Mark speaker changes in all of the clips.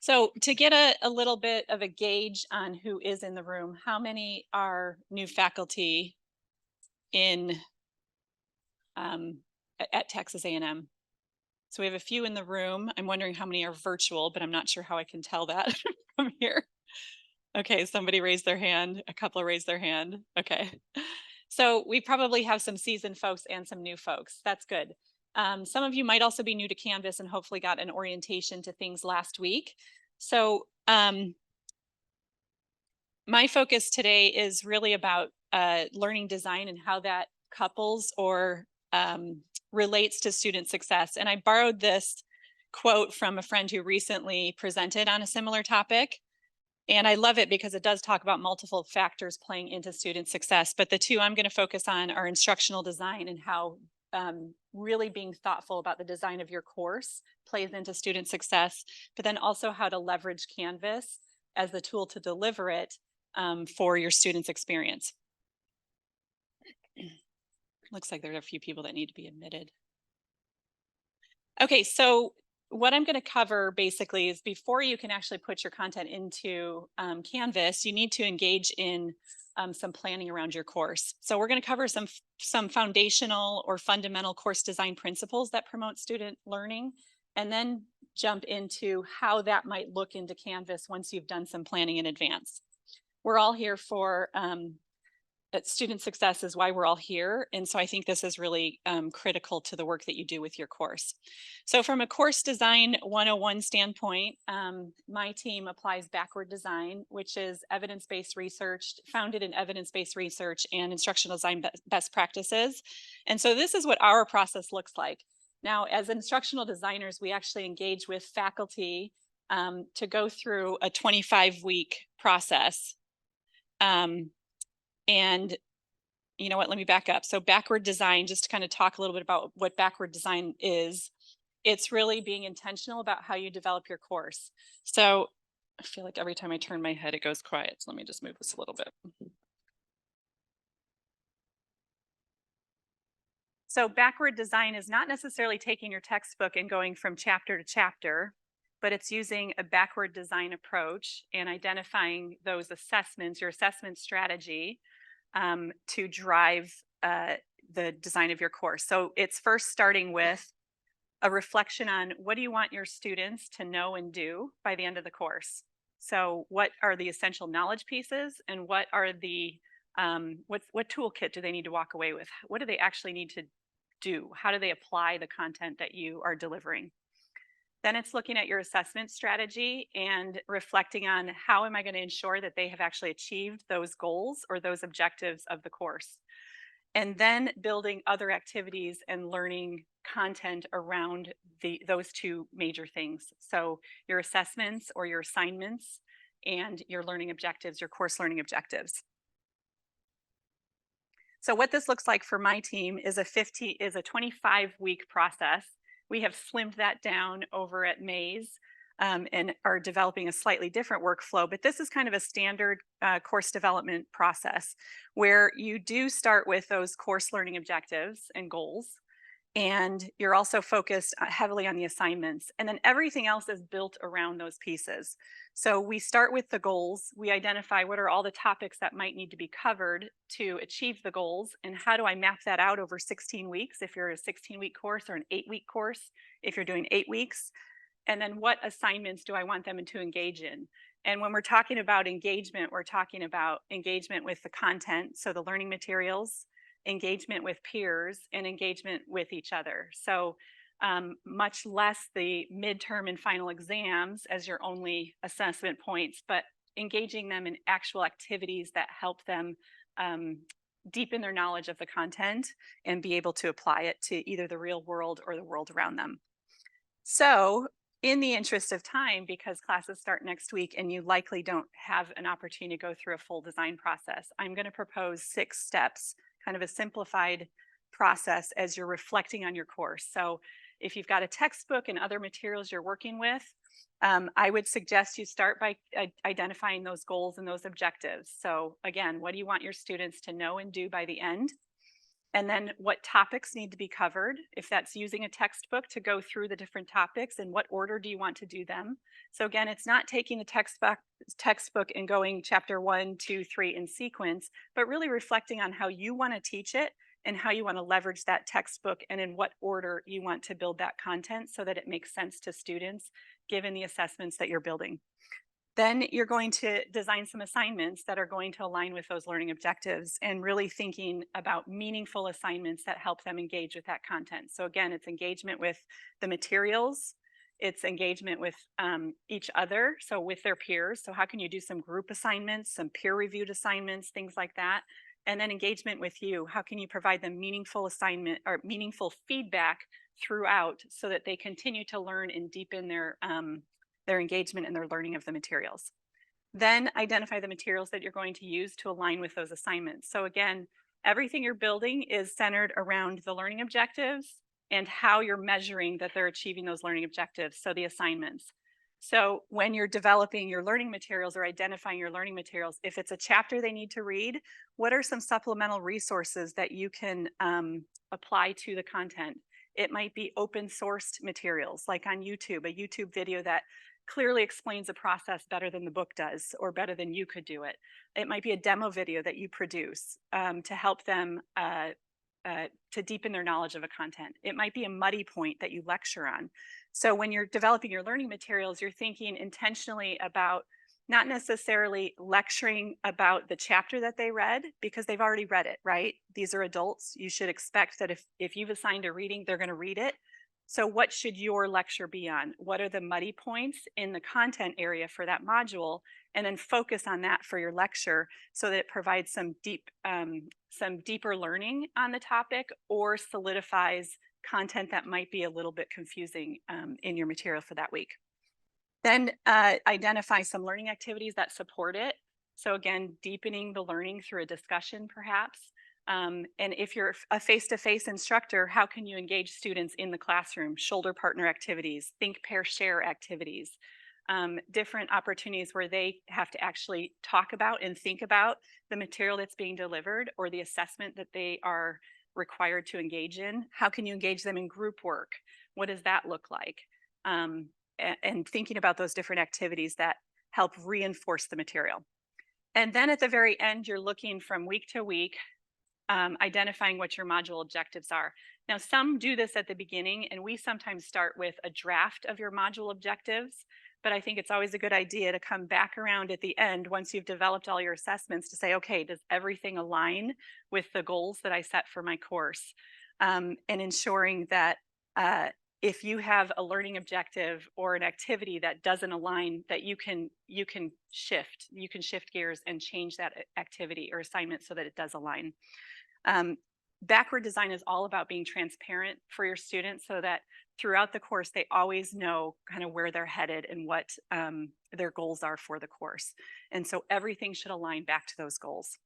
Speaker 1: So to get a little bit of a gauge on who is in the room, how many are new faculty in um, at Texas A&M? So we have a few in the room. I'm wondering how many are virtual, but I'm not sure how I can tell that from here. Okay, somebody raised their hand. A couple raised their hand. Okay. So we probably have some seasoned folks and some new folks. That's good. Some of you might also be new to Canvas and hopefully got an orientation to things last week. So my focus today is really about learning design and how that couples or relates to student success. And I borrowed this quote from a friend who recently presented on a similar topic. And I love it because it does talk about multiple factors playing into student success. But the two I'm going to focus on are instructional design and how really being thoughtful about the design of your course plays into student success, but then also how to leverage Canvas as the tool to deliver it for your students' experience. Looks like there are a few people that need to be admitted. Okay, so what I'm going to cover basically is before you can actually put your content into Canvas, you need to engage in some planning around your course. So we're going to cover some foundational or fundamental course design principles that promote student learning, and then jump into how that might look into Canvas once you've done some planning in advance. We're all here for student success is why we're all here. And so I think this is really critical to the work that you do with your course. So from a course design 101 standpoint, my team applies backward design, which is evidence-based research, founded in evidence-based research and instructional design best practices. And so this is what our process looks like. Now, as instructional designers, we actually engage with faculty to go through a 25-week process. And you know what, let me back up. So backward design, just to kind of talk a little bit about what backward design is, it's really being intentional about how you develop your course. So I feel like every time I turn my head, it goes quiet. So let me just move this a little bit. So backward design is not necessarily taking your textbook and going from chapter to chapter, but it's using a backward design approach and identifying those assessments, your assessment strategy, to drive the design of your course. So it's first starting with a reflection on what do you want your students to know and do by the end of the course. So what are the essential knowledge pieces, and what are the what toolkit do they need to walk away with? What do they actually need to do? How do they apply the content that you are delivering? Then it's looking at your assessment strategy and reflecting on how am I going to ensure that they have actually achieved those goals or those objectives of the course. And then building other activities and learning content around those two major things. So your assessments or your assignments and your learning objectives, your course learning objectives. So what this looks like for my team is a 25-week process. We have slimmed that down over at Maze and are developing a slightly different workflow, but this is kind of a standard course development process where you do start with those course learning objectives and goals. And you're also focused heavily on the assignments. And then everything else is built around those pieces. So we start with the goals. We identify what are all the topics that might need to be covered to achieve the goals. And how do I map that out over 16 weeks if you're a 16-week course, or an 8-week course if you're doing 8 weeks. And then what assignments do I want them to engage in? And when we're talking about engagement, we're talking about engagement with the content, so the learning materials, engagement with peers, and engagement with each other. So much less the midterm and final exams as your only assessment points, but engaging them in actual activities that help them deepen their knowledge of the content and be able to apply it to either the real world or the world around them. So in the interest of time, because classes start next week and you likely don't have an opportunity to go through a full design process, I'm going to propose 6 steps, kind of a simplified process as you're reflecting on your course. So if you've got a textbook and other materials you're working with, I would suggest you start by identifying those goals and those objectives. So again, what do you want your students to know and do by the end? and then what topics need to be covered. If that's using a textbook, to go through the different topics and what order do you want to do them. So again, it's not taking the textbook and going chapter 1, 2, 3 in sequence, but really reflecting on how you want to teach it and how you want to leverage that textbook and in what order you want to build that content so that it makes sense to students given the assessments that you're building. Then you're going to design some assignments that are going to align with those learning objectives and really thinking about meaningful assignments that help them engage with that content. So again, it's engagement with the materials, it's engagement with each other, so with their peers. So how can you do some group assignments, some peer-reviewed assignments, things like that? And then engagement with you. How can you provide them meaningful assignment or meaningful feedback throughout so that they continue to learn and deepen their engagement and their learning of the materials. Then identify the materials that you're going to use to align with those assignments. So again, everything you're building is centered around the learning objectives and how you're measuring that they're achieving those learning objectives, so the assignments. So when you're developing your learning materials or identifying your learning materials, if it's a chapter they need to read, what are some supplemental resources that you can apply to the content? It might be open sourced materials like on YouTube, a YouTube video that clearly explains the process better than the book does or better than you could do it. It might be a demo video that you produce to help them to deepen their knowledge of a content. It might be a muddy point that you lecture on. So when you're developing your learning materials, you're thinking intentionally about not necessarily lecturing about the chapter that they read because they've already read it, right? These are adults. You should expect that if you've assigned a reading, they're going to read it. So what should your lecture be on? What are the muddy points in the content area for that module? And then focus on that for your lecture so that it provides some deeper learning on the topic or solidifies content that might be a little bit confusing in your material for that week. Then identify some learning activities that support it. So again, deepening the learning through a discussion perhaps. And if you're a face-to-face instructor, how can you engage students in the classroom? Shoulder partner activities, think, pair, share activities, different opportunities where they have to actually talk about and think about the material that's being delivered or the assessment that they are required to engage in. How can you engage them in group work? What does that look like? And thinking about those different activities that help reinforce the material. And then at the very end, you're looking from week to week, identifying what your module objectives are. Now, some do this at the beginning, and we sometimes start with a draft of your module objectives, but I think it's always a good idea to come back around at the end once you've developed all your assessments to say, okay, does everything align with the goals that I set for my course? And ensuring that if you have a learning objective or an activity that doesn't align, that you can shift gears and change that activity or assignment so that it does align. Backward design is all about being transparent for your students so that throughout the course, they always know kind of where they're headed and what their goals are for the course. And so everything should align back to those goals.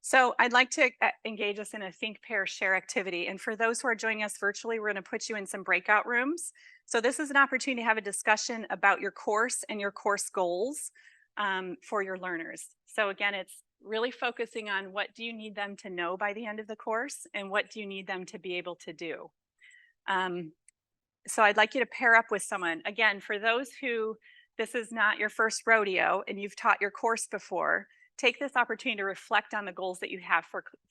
Speaker 1: So I'd like to engage us in a think, pair, share activity. And for those who are joining us virtually, we're going to put you in some breakout rooms. So this is an opportunity to have a discussion about your course and your course goals for your learners. So again, it's really focusing on what do you need them to know by the end of the course and what do you need them to be able to do. So I'd like you to pair up with someone. Again, for those who this is not your first rodeo and you've taught your course before, take this opportunity to reflect on the goals that you have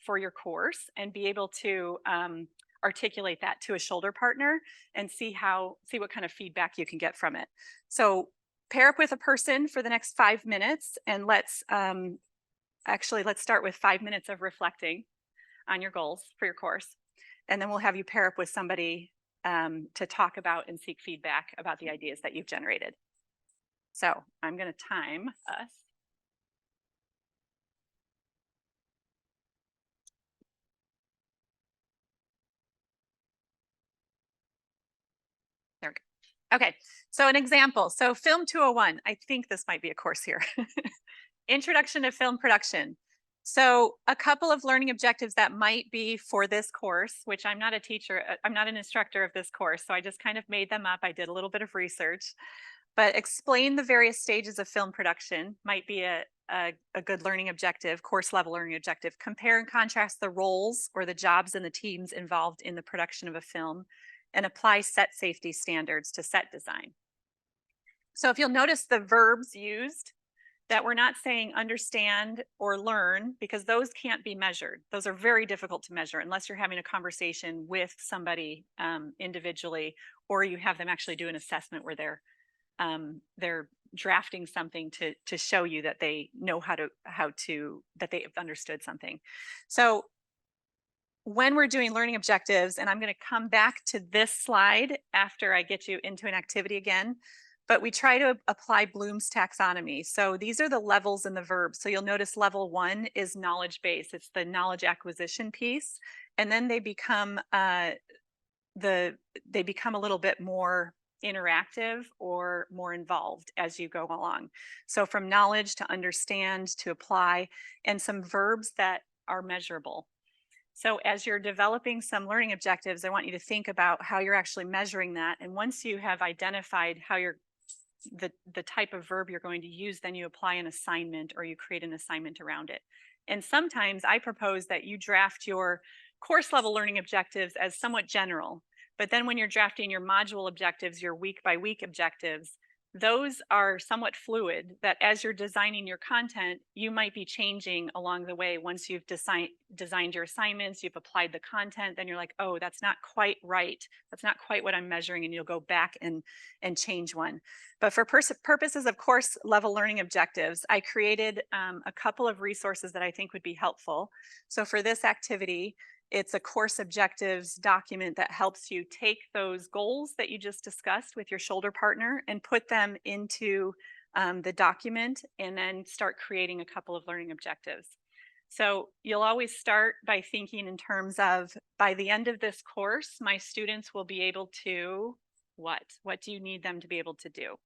Speaker 1: for your course and be able to articulate that to a shoulder partner and see what kind of feedback you can get from it. So pair up with a person for the next 5 minutes, and let's start with 5 minutes of reflecting on your goals for your course. And then we'll have you pair up with somebody to talk about and seek feedback about the ideas that you've generated. So I'm going to time us. There we go. Okay, so an example. So Film 201, I think this might be a course here. Introduction to Film Production. So a couple of learning objectives that might be for this course, which I'm not a teacher, I'm not an instructor of this course, so I just kind of made them up. I did a little bit of research, but explain the various stages of film production might be a a good learning objective, course level learning objective. Compare and contrast the roles or the jobs and the teams involved in the production of a film, and apply set safety standards to set design. So if you'll notice the verbs used, that we're not saying understand or learn, because those can't be measured. Those are very difficult to measure unless you're having a conversation with somebody individually, or you have them actually do an assessment where they're drafting something to show you that they know how to that they've understood something. So when we're doing learning objectives, and I'm going to come back to this slide after I get you into an activity again, but we try to apply Bloom's taxonomy. So these are the levels in the verb. So you'll notice level 1 is knowledge base. It's the knowledge acquisition piece. And then they become a little bit more interactive or more involved as you go along. So from knowledge to understand to apply, and some verbs that are measurable. So as you're developing some learning objectives, I want you to think about how you're actually measuring that. And once you have identified how the type of verb you're going to use, then you apply an assignment or you create an assignment around it. And sometimes I propose that you draft your course level learning objectives as somewhat general, but then when you're drafting your module objectives, your week by week objectives, those are somewhat fluid, that as you're designing your content, you might be changing along the way. Once you've designed your assignments, you've applied the content, then you're like, oh, that's not quite right. That's not quite what I'm measuring. And you'll go back and change one. But for purposes of course level learning objectives, I created a couple of resources that I think would be helpful. So for this activity, it's a course objectives document that helps you take those goals that you just discussed with your shoulder partner and put them into the document, and then start creating a couple of learning objectives. So you'll always start by thinking in terms of, by the end of this course, my students will be able to what? What do you need them to be able to do?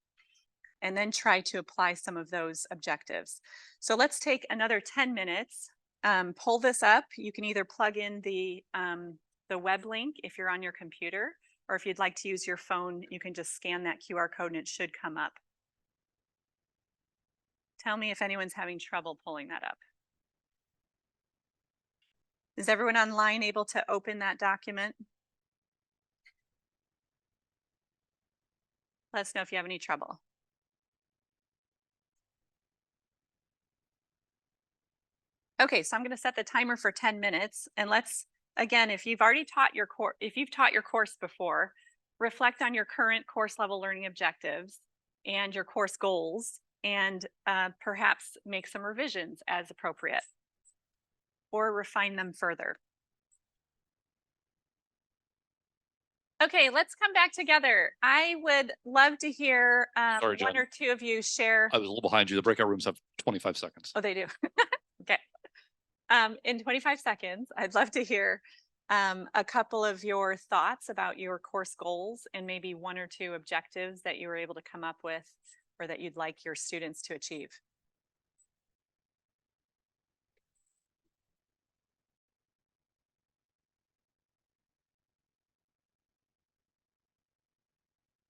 Speaker 1: And then try to apply some of those objectives. So let's take another 10 minutes. Pull this up. You can either plug in the web link if you're on your computer, or if you'd like to use your phone, you can just scan that QR code and it should come up. Tell me if anyone's having trouble pulling that up. Is everyone online able to open that document? Let us know if you have any trouble. Okay, so I'm going to set the timer for 10 minutes, and let's, again, if you've taught your course before, reflect on your current course level learning objectives and your course goals, and perhaps make some revisions as appropriate, or refine them further. Okay, let's come back together. I would love to hear
Speaker 2: Sorry,
Speaker 1: one
Speaker 2: Jen.
Speaker 1: or two of you share.
Speaker 2: I was a little behind you. The breakout rooms have 25 seconds.
Speaker 1: Oh, they do. Okay. In 25 seconds, I'd love to hear a couple of your thoughts about your course goals, and maybe one or two objectives that you were able to come up with, or that you'd like your students to achieve.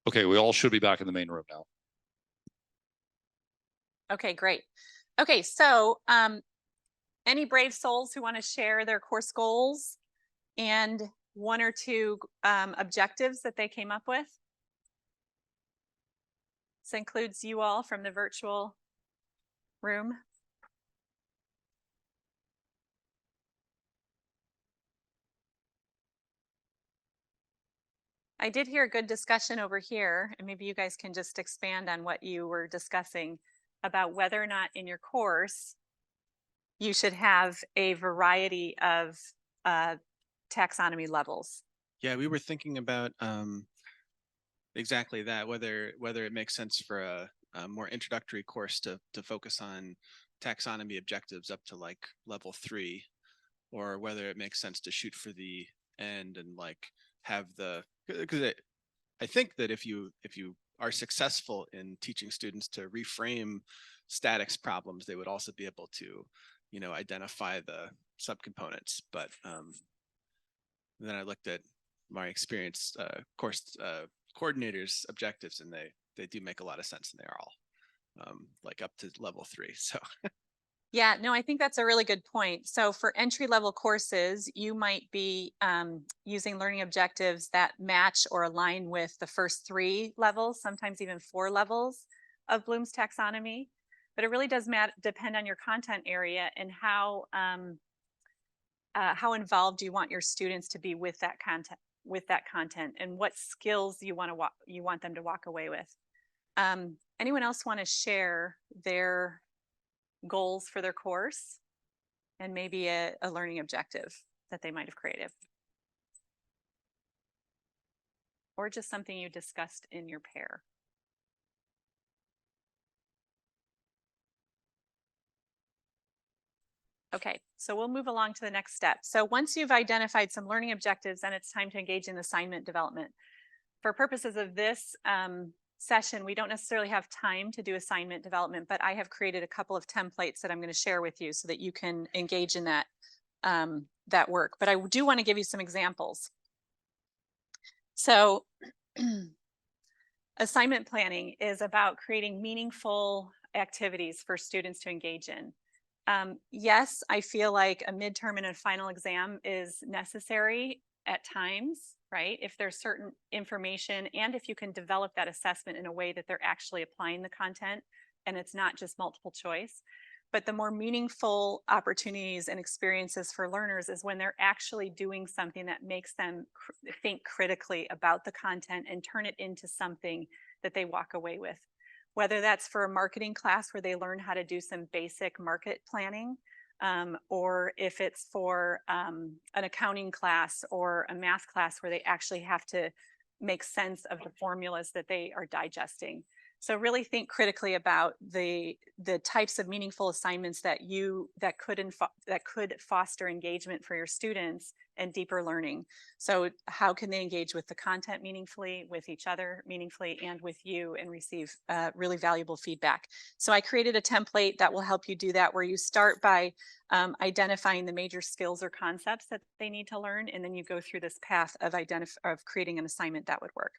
Speaker 2: Okay, we all should be back in the main room now.
Speaker 1: Okay, great. Okay, so any brave souls who want to share their course goals and one or two objectives that they came up with? This includes you all from the virtual room. I did hear a good discussion over here, and maybe you guys can just expand on what you were discussing about whether or not in your course you should have a variety of taxonomy levels.
Speaker 3: Yeah, we were thinking about exactly that, whether it makes sense for a more introductory course to focus on taxonomy objectives up to like level 3, or whether it makes sense to shoot for the end and like have because I think that if you are successful in teaching students to reframe statics problems, they would also be able to, identify the subcomponents. But then I looked at my experience course coordinators' objectives, and they do make a lot of sense, and they are all like up to level 3. So
Speaker 1: Yeah, no, I think that's a really good point. So for entry level courses, you might be using learning objectives that match or align with the first 3 levels, sometimes even 4 levels of Bloom's taxonomy. But it really does depend on your content area and how involved you want your students to be with that content, and what skills you want them to walk away with. Anyone else want to share their goals for their course and maybe a learning objective that they might have created? Or just something you discussed in your pair. Okay, so we'll move along to the next step. So once you've identified some learning objectives, then it's time to engage in assignment development. For purposes of this session, we don't necessarily have time to do assignment development, but I have created a couple of templates that I'm going to share with you so that you can engage in that work. But I do want to give you some examples. So assignment planning is about creating meaningful activities for students to engage in. Yes, I feel like a midterm and a final exam is necessary at times, right? If there's certain information and if you can develop that assessment in a way that they're actually applying the content and it's not just multiple choice. But the more meaningful opportunities and experiences for learners is when they're actually doing something that makes them think critically about the content and turn it into something that they walk away with. Whether that's for a marketing class where they learn how to do some basic market planning, or if it's for an accounting class or a math class where they actually have to make sense of the formulas that they are digesting. So really think critically about the types of meaningful assignments that could foster engagement for your students and deeper learning. So how can they engage with the content meaningfully, with each other meaningfully, and with you, and receive really valuable feedback? So I created a template that will help you do that, where you start by identifying the major skills or concepts that they need to learn, and then you go through this path of creating an assignment that would work.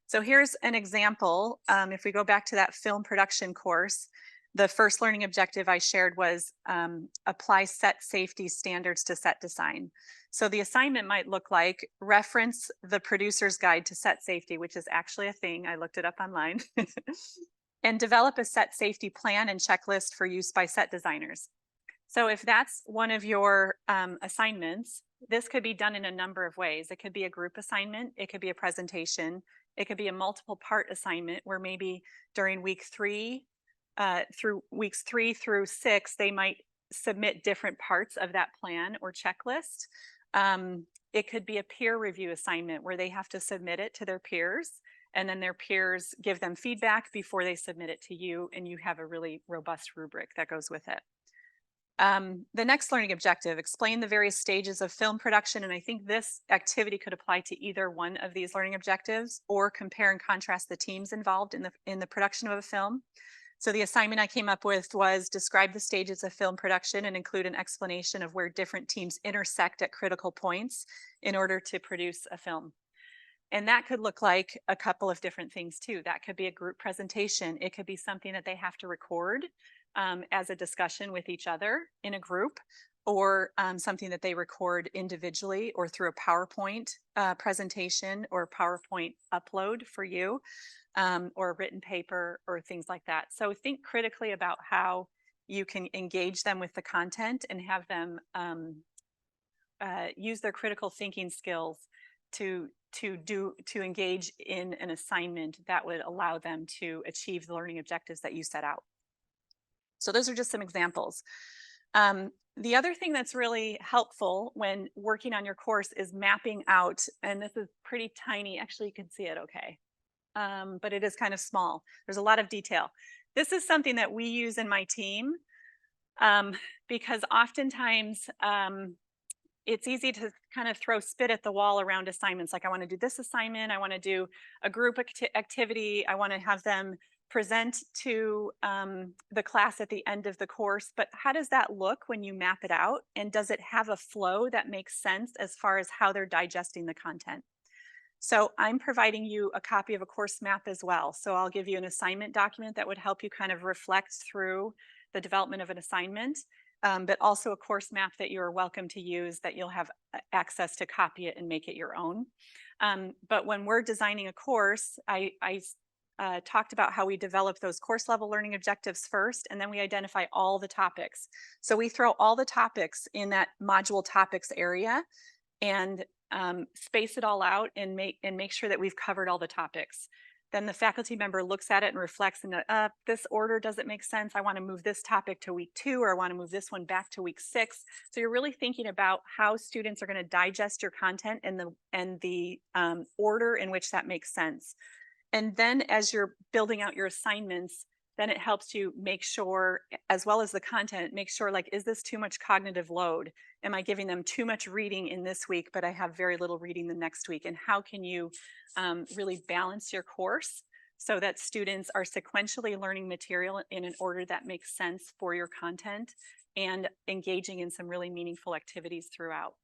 Speaker 1: So here's an example. If we go back to that film production course, the first learning objective I shared was apply set safety standards to set design. So the assignment might look like reference the producer's guide to set safety, which is actually a thing. I looked it up online. And develop a set safety plan and checklist for use by set designers. So if that's one of your assignments, this could be done in a number of ways. It could be a group assignment. It could be a presentation. It could be a multiple part assignment where maybe during weeks 3 through 6, they might submit different parts of that plan or checklist. It could be a peer review assignment where they have to submit it to their peers, and then their peers give them feedback before they submit it to you, and you have a really robust rubric that goes with it. The next learning objective, explain the various stages of film production. And I think this activity could apply to either one of these learning objectives, or compare and contrast the teams involved in the production of a film. So the assignment I came up with was describe the stages of film production and include an explanation of where different teams intersect at critical points in order to produce a film. And that could look like a couple of different things too. That could be a group presentation. It could be something that they have to record as a discussion with each other in a group, or something that they record individually or through a PowerPoint presentation or PowerPoint upload for you, or a written paper or things like that. So think critically about how you can engage them with the content and have them use their critical thinking skills to engage in an assignment that would allow them to achieve the learning objectives that you set out. So those are just some examples. The other thing that's really helpful when working on your course is mapping out, and this is pretty tiny. Actually, you can see it okay, but it is kind of small. There's a lot of detail. This is something that we use in my team because oftentimes it's easy to kind of throw spit at the wall around assignments. Like, I want to do this assignment. I want to do a group activity. I want to have them present to the class at the end of the course. But how does that look when you map it out? And does it have a flow that makes sense as far as how they're digesting the content? So I'm providing you a copy of a course map as well. So I'll give you an assignment document that would help you kind of reflect through the development of an assignment, but also a course map that you are welcome to use that you'll have access to copy it and make it your own. But when we're designing a course, I talked about how we develop those course level learning objectives first, and then we identify all the topics. So we throw all the topics in that module topics area and space it all out and make sure that we've covered all the topics. Then the faculty member looks at it and reflects and this order doesn't make sense. I want to move this topic to week 2, or I want to move this one back to week 6. So you're really thinking about how students are going to digest your content and the order in which that makes sense. And then as you're building out your assignments, then it helps you make sure, as well as the content, make sure, like, is this too much cognitive load? Am I giving them too much reading in this week, but I have very little reading the next week? And how can you really balance your course so that students are sequentially learning material in an order that makes sense for your content and engaging in some really meaningful activities throughout?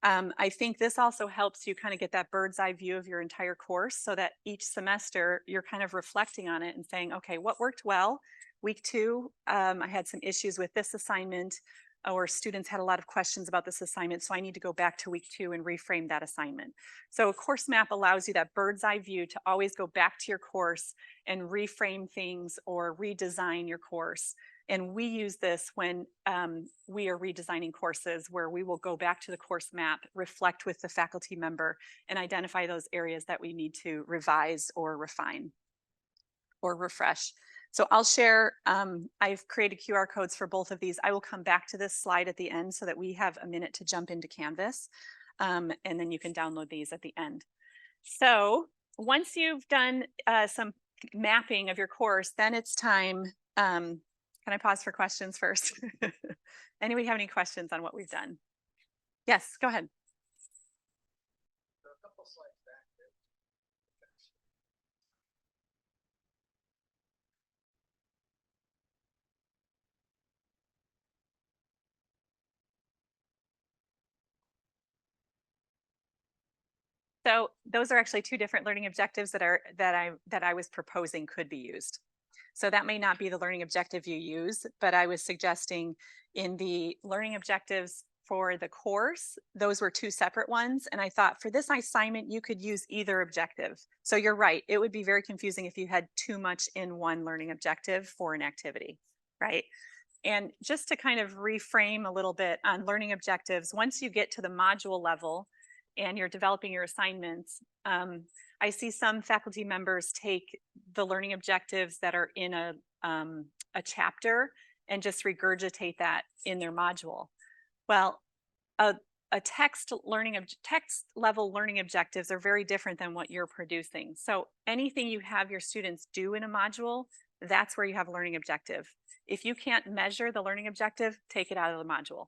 Speaker 1: I think this also helps you kind of get that bird's eye view of your entire course, so that each semester you're kind of reflecting on it and saying, okay, what worked well? Week 2, I had some issues with this assignment, or students had a lot of questions about this assignment, so I need to go back to week 2 and reframe that assignment. So a course map allows you that bird's eye view to always go back to your course and reframe things or redesign your course. And we use this when we are redesigning courses, where we will go back to the course map, reflect with the faculty member, and identify those areas that we need to revise or refine or refresh. So I'll share, I've created QR codes for both of these. I will come back to this slide at the end so that we have a minute to jump into Canvas, and then you can download these at the end. So once you've done some mapping of your course, then it's time. Can I pause for questions first? Anybody have any questions on what we've done? Yes, go ahead. So those are actually 2 different learning objectives that I was proposing could be used. So that may not be the learning objective you use, but I was suggesting in the learning objectives for the course, those were 2 separate ones. And I thought for this assignment, you could use either objective. So you're right, it would be very confusing if you had too much in one learning objective for an activity, right? And just to kind of reframe a little bit on learning objectives, once you get to the module level and you're developing your assignments, I see some faculty members take the learning objectives that are in a chapter and just regurgitate that in their module. Well, a text level learning objectives are very different than what you're producing. So anything you have your students do in a module, that's where you have a learning objective. If you can't measure the learning objective, take it out of the module,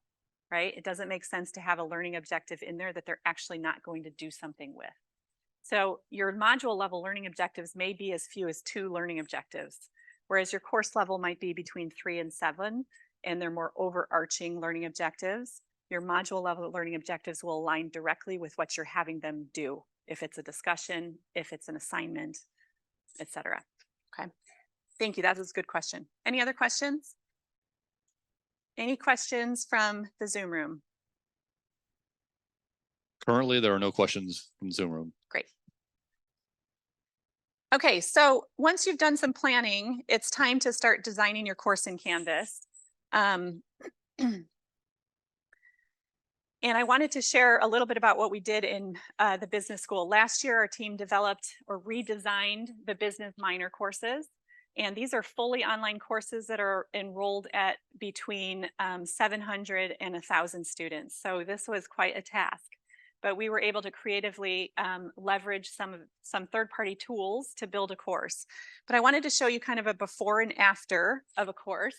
Speaker 1: right? It doesn't make sense to have a learning objective in there that they're actually not going to do something with. So your module level learning objectives may be as few as 2 learning objectives, whereas your course level might be between 3 and 7, and they're more overarching learning objectives. Your module level learning objectives will align directly with what you're having them do, if it's a discussion, if it's an assignment, etc. Okay, thank you. That was a good question. Any other questions? Any questions from the Zoom room?
Speaker 2: Currently, there are no questions from Zoom room.
Speaker 1: Great. Okay, so once you've done some planning, it's time to start designing your course in Canvas. And I wanted to share a little bit about what we did in the business school. Last year, our team developed or redesigned the business minor courses. And these are fully online courses that are enrolled at between 700 and 1,000 students. So this was quite a task. But we were able to creatively leverage some third-party tools to build a course. But I wanted to show you kind of a before and after of a course.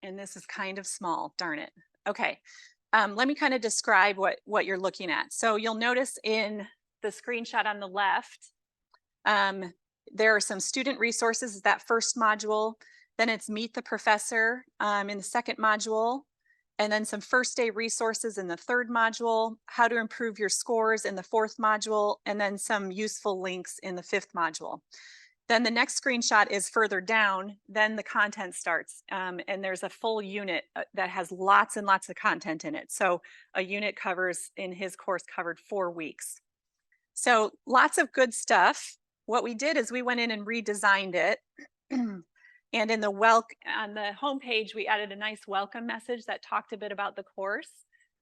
Speaker 1: And this is kind of small, darn it. Okay, let me kind of describe what you're looking at. So you'll notice in the screenshot on the left, there are some student resources, that first module. Then it's Meet the Professor in the second module. And then some first day resources in the third module, how to improve your scores in the fourth module, and then some useful links in the fifth module. Then the next screenshot is further down, then the content starts. And there's a full unit that has lots and lots of content in it. So a unit covers, in his course, covered 4 weeks. So lots of good stuff. What we did is we went in and redesigned it. And in the on the homepage, we added a nice welcome message that talked a bit about the course,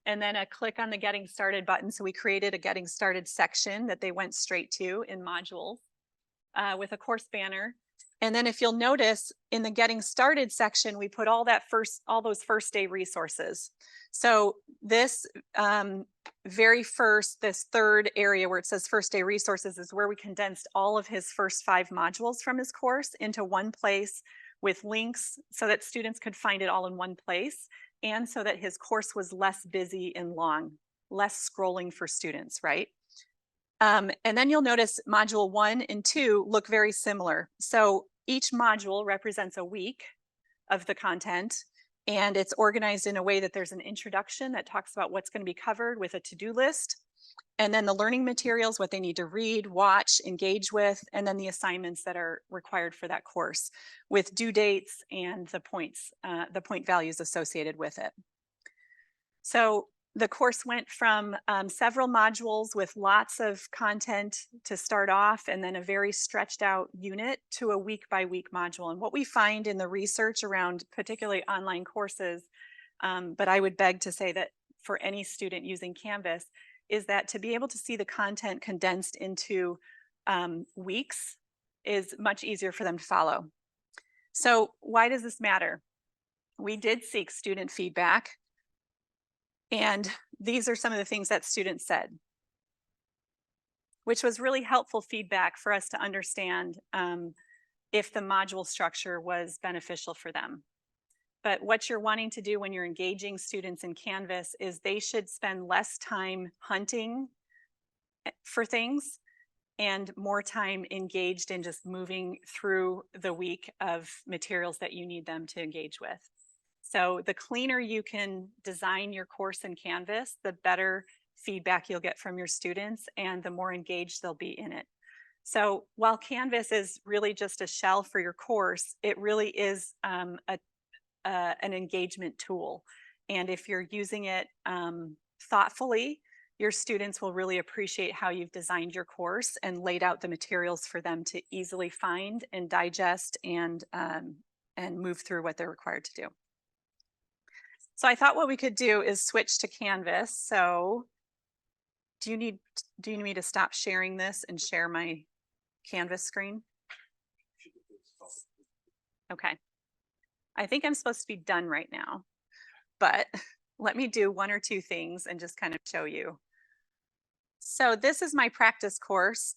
Speaker 1: and then a click on the getting started button. So we created a getting started section that they went straight to in modules with a course banner. And then if you'll notice in the getting started section, we put all those first day resources. So this this third area where it says first day resources is where we condensed all of his first 5 modules from his course into one place with links so that students could find it all in one place, and so that his course was less busy and long, less scrolling for students, right? And then you'll notice module 1 and 2 look very similar. So each module represents a week of the content, and it's organized in a way that there's an introduction that talks about what's going to be covered with a to-do list, and then the learning materials, what they need to read, watch, engage with, and then the assignments that are required for that course with due dates and the point values associated with it. So the course went from several modules with lots of content to start off, and then a very stretched out unit to a week by week module. And what we find in the research around particularly online courses, but I would beg to say that for any student using Canvas, is that to be able to see the content condensed into weeks is much easier for them to follow. So why does this matter? We did seek student feedback, and these are some of the things that students said, which was really helpful feedback for us to understand if the module structure was beneficial for them. But what you're wanting to do when you're engaging students in Canvas is they should spend less time hunting for things and more time engaged in just moving through the week of materials that you need them to engage with. So the cleaner you can design your course in Canvas, the better feedback you'll get from your students and the more engaged they'll be in it. So while Canvas is really just a shell for your course, it really is an engagement tool. And if you're using it thoughtfully, your students will really appreciate how you've designed your course and laid out the materials for them to easily find and digest and move through what they're required to do. So I thought what we could do is switch to Canvas. So do you need me to stop sharing this and share my Canvas screen? Okay. I think I'm supposed to be done right now, but let me do 1 or 2 things and just kind of show you. So this is my practice course.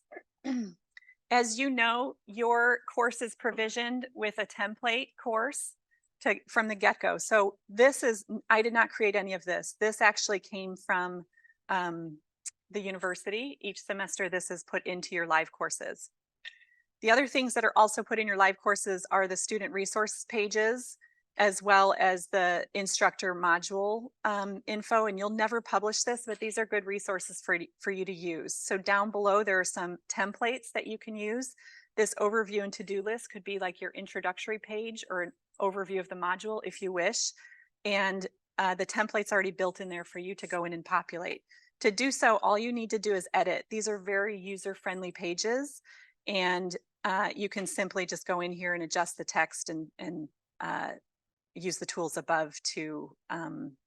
Speaker 1: As you know, your course is provisioned with a template course from the get-go. So I did not create any of this. This actually came from the university. Each semester, this is put into your live courses. The other things that are also put in your live courses are the student resource pages, as well as the instructor module info. And you'll never publish this, but these are good resources for you to use. So down below, there are some templates that you can use. This overview and to-do list could be like your introductory page or an overview of the module if you wish. And the template's already built in there for you to go in and populate. To do so, all you need to do is edit. These are very user-friendly pages, and you can simply just go in here and adjust the text and use the tools above to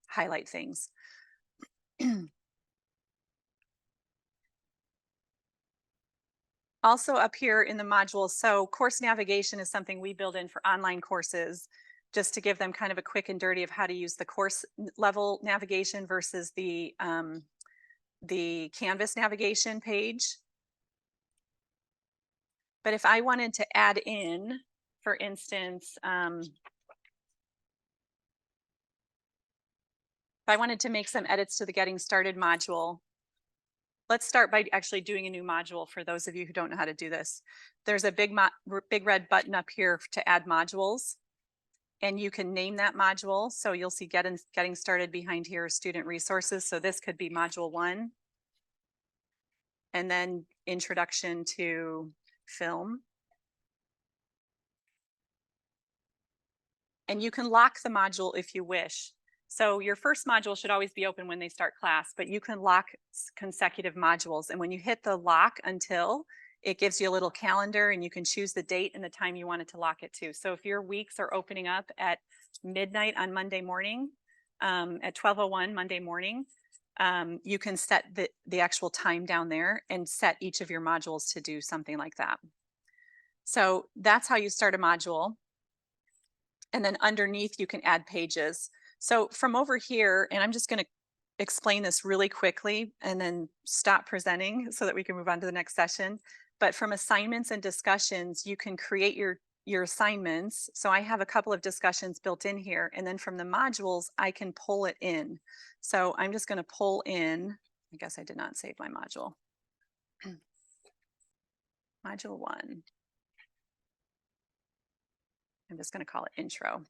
Speaker 1: highlight things. Also up here in the modules, so course navigation is something we build in for online courses, just to give them kind of a quick and dirty of how to use the course level navigation versus the Canvas navigation page. But if I wanted to add in, for instance, if I wanted to make some edits to the Getting Started module, let's start by actually doing a new module for those of you who don't know how to do this. There's a big red button up here to add modules, and you can name that module. So you'll see Getting Started behind here, student resources. So this could be module 1, and then Introduction to Film. and you can lock the module if you wish. So your first module should always be open when they start class, but you can lock consecutive modules. And when you hit the lock until, it gives you a little calendar and you can choose the date and the time you want it to lock it to. So if your weeks are opening up at midnight on Monday morning, at 12:01 Monday morning, you can set the actual time down there and set each of your modules to do something like that. So that's how you start a module. And then underneath you can add pages. So from over here, and I'm just going to explain this really quickly and then stop presenting so that we can move on to the next session. But from assignments and discussions, you can create your assignments. So I have a couple of discussions built in here, and then from the modules, I can pull it in. So I'm just going to pull in, I guess I did not save my module. Module 1. I'm just going to call it intro.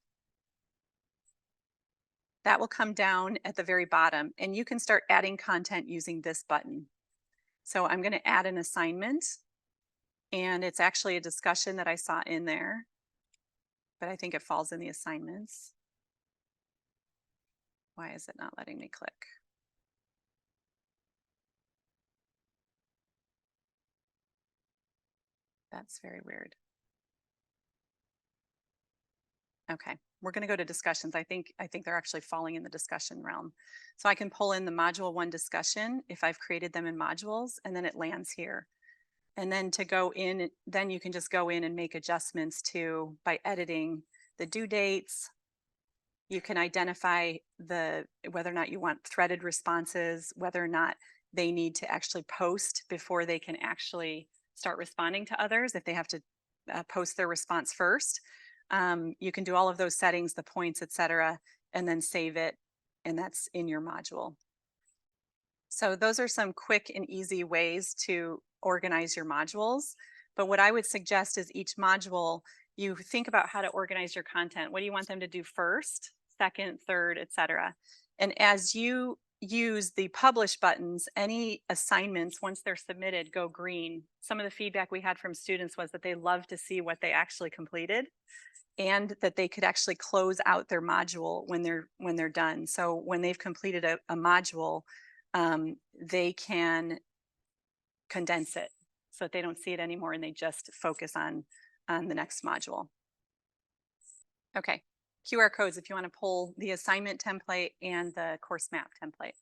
Speaker 1: That will come down at the very bottom, and you can start adding content using this button. So I'm going to add an assignment, and it's actually a discussion that I saw in there, but I think it falls in the assignments. Why is it not letting me click? That's very weird. Okay, we're going to go to discussions. I think they're actually falling in the discussion realm. So I can pull in the module 1 discussion if I've created them in modules, and then it lands here. And then to go in, then you can just go in and make adjustments to by editing the due dates. You can identify whether or not you want threaded responses, whether or not they need to actually post before they can actually start responding to others, if they have to post their response first. You can do all of those settings, the points, etc., and then save it, and that's in your module. So those are some quick and easy ways to organize your modules. But what I would suggest is each module, you think about how to organize your content. What do you want them to do first, second, third, etc.? And as you use the publish buttons, any assignments, once they're submitted, go green. Some of the feedback we had from students was that they love to see what they actually completed, and that they could actually close out their module when they're done. So when they've completed a module, they can condense it so that they don't see it anymore and they just focus on the next module. Okay, QR codes if you want to pull the assignment template and the course map template.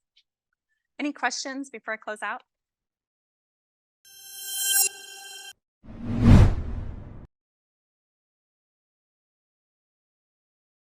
Speaker 1: Any questions before I close out?